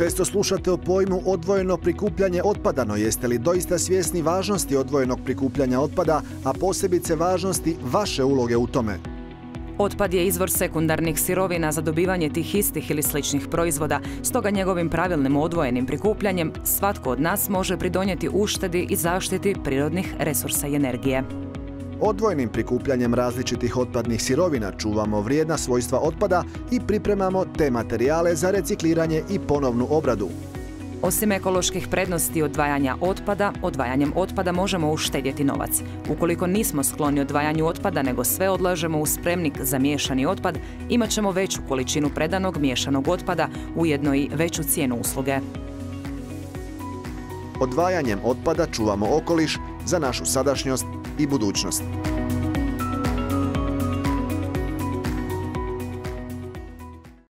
Često slušate o pojmu odvojeno prikupljanje otpada, no jeste li doista svjesni važnosti odvojenog prikupljanja otpada, a posebice važnosti vaše uloge u tome? Otpad je izvor sekundarnih sirovina za dobivanje tih istih ili sličnih proizvoda, stoga njegovim pravilnim odvojenim prikupljanjem svatko od nas može pridonijeti uštedi i zaštiti prirodnih resursa i energije. Odvojenim prikupljanjem različitih otpadnih sirovina čuvamo vrijedna svojstva otpada i pripremamo te materijale za recikliranje i ponovnu obradu. Osim ekoloških prednosti odvajanjem otpada možemo uštedjeti novac. Ukoliko nismo skloni odvajanju otpada, nego sve odlažemo u spremnik za miješani otpad, imat ćemo veću količinu predanog miješanog otpada, ujedno i veću cijenu usluge. Odvajanjem otpada čuvamo okoliš za našu sadašnjost i budućnost.